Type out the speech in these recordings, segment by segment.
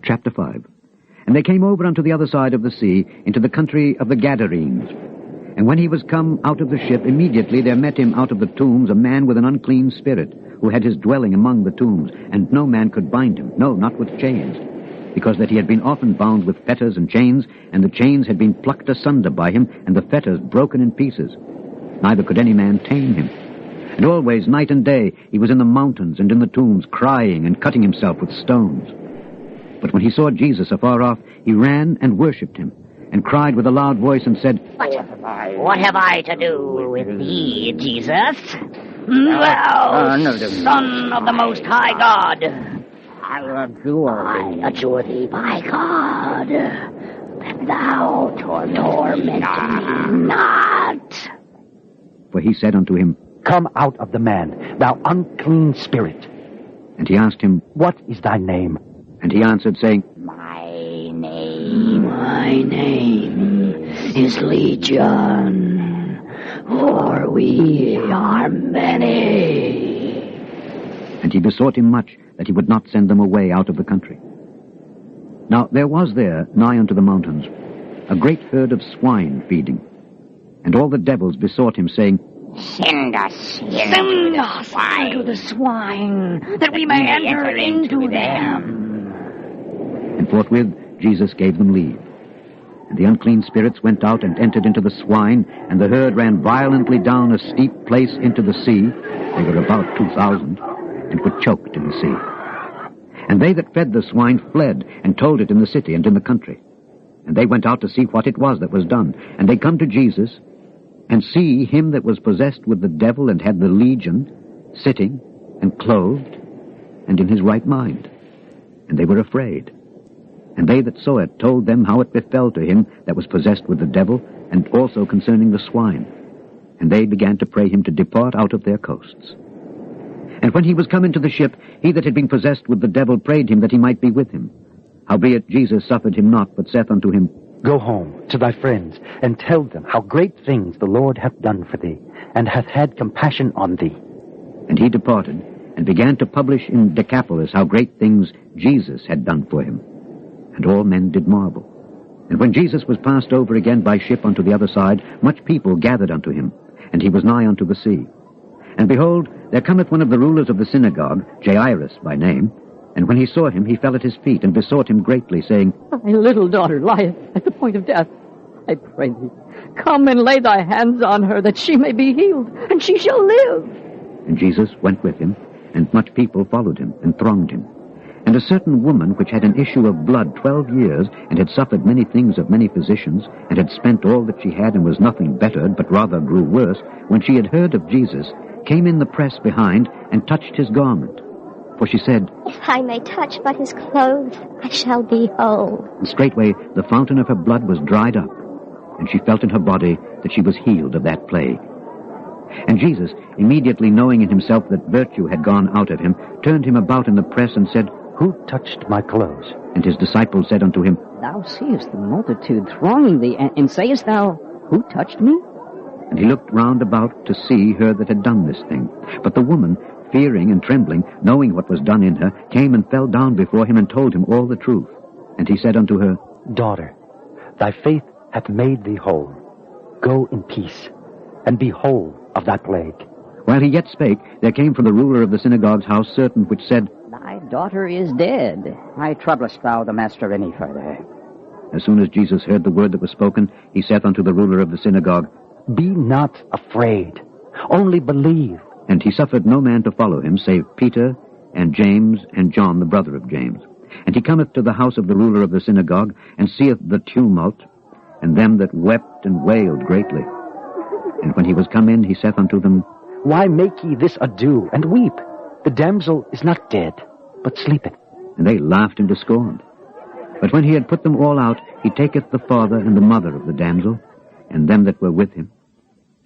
Chapter 5. And they came over unto the other side of the sea, into the country of the Gadarenes. And when he was come out of the ship, immediately there met him out of the tombs a man with an unclean spirit, who had his dwelling among the tombs, and no man could bind him, no, not with chains, because that he had been often bound with fetters and chains, and the chains had been plucked asunder by him, and the fetters broken in pieces. Neither could any man tame him. And always, night and day, he was in the mountains and in the tombs, crying and cutting himself with stones. But when he saw Jesus afar off, he ran and worshipped him, and cried with a loud voice and said, What have I to do with thee, Jesus? Thou Son of the Most High God. I adjure thee by God, that thou torment me not. For he said unto him, Come out of the man, thou unclean spirit. And he asked him, What is thy name? And he answered, saying, My name is Legion, for we are many. And he besought him much that he would not send them away out of the country. Now there was there, nigh unto the mountains, a great herd of swine feeding. And all the devils besought him, saying, Send us into the swine, that we may enter into them. And forthwith Jesus gave them leave. And the unclean spirits went out and entered into the swine, and the herd ran violently down a steep place into the sea. They were about 2,000, and were choked in the sea. And they that fed the swine fled, and told it in the city and in the country. And they went out to see what it was that was done. And they come to Jesus, and see him that was possessed with the devil and had the legion, sitting, and clothed, and in his right mind. And they were afraid. And they that saw it told them how it befell to him that was possessed with the devil, and also concerning the swine. And they began to pray him to depart out of their coasts. And when he was come into the ship, he that had been possessed with the devil prayed him that he might be with him. Howbeit Jesus suffered him not, but saith unto him, Go home to thy friends, and tell them how great things the Lord hath done for thee, and hath had compassion on thee. And he departed, and began to publish in Decapolis how great things Jesus had done for him. And all men did marvel. And when Jesus was passed over again by ship unto the other side, much people gathered unto him, and he was nigh unto the sea. And behold, there cometh one of the rulers of the synagogue, Jairus by name, and when he saw him, he fell at his feet, and besought him greatly, saying, My little daughter lieth at the point of death. I pray thee, come and lay thy hands on her, that she may be healed, and she shall live. And Jesus went with him, and much people followed him, and thronged him. And a certain woman, which had an issue of blood 12 years, and had suffered many things of many physicians, and had spent all that she had, and was nothing bettered, but rather grew worse, when she had heard of Jesus, came in the press behind, and touched his garment. For she said, If I may touch but his clothes, I shall be whole. And straightway the fountain of her blood was dried up, and she felt in her body that she was healed of that plague. And Jesus, immediately knowing in himself that virtue had gone out of him, turned him about in the press, and said, Who touched my clothes? And his disciples said unto him, Thou seest the multitude thronging thee, and sayest thou, Who touched me? And he looked round about to see her that had done this thing. But the woman, fearing and trembling, knowing what was done in her, came and fell down before him, and told him all the truth. And he said unto her, Daughter, thy faith hath made thee whole. Go in peace, and be whole of thy plague. While he yet spake, there came from the ruler of the synagogue's house certain which said, Thy daughter is dead. Why troublest thou the master any further? As soon as Jesus heard the word that was spoken, he saith unto the ruler of the synagogue, Be not afraid, only believe. And he suffered no man to follow him, save Peter, and James, and John, the brother of James. And he cometh to the house of the ruler of the synagogue, and seeth the tumult, and them that wept and wailed greatly. And when he was come in, he saith unto them, Why make ye this ado, and weep? The damsel is not dead, but sleepeth. And they laughed him to scorn. But when he had put them all out, he taketh the father and the mother of the damsel, and them that were with him,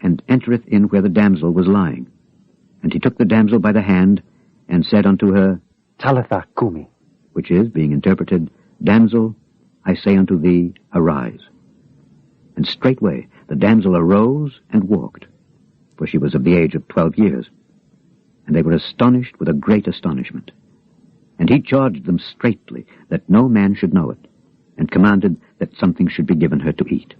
and entereth in where the damsel was lying. And he took the damsel by the hand, and said unto her, Talitha cumi, which is, being interpreted, Damsel, I say unto thee, arise. And straightway the damsel arose and walked, for she was of the age of 12 years. And they were astonished with a great astonishment. And he charged them straitly that no man should know it, and commanded that something should be given her to eat.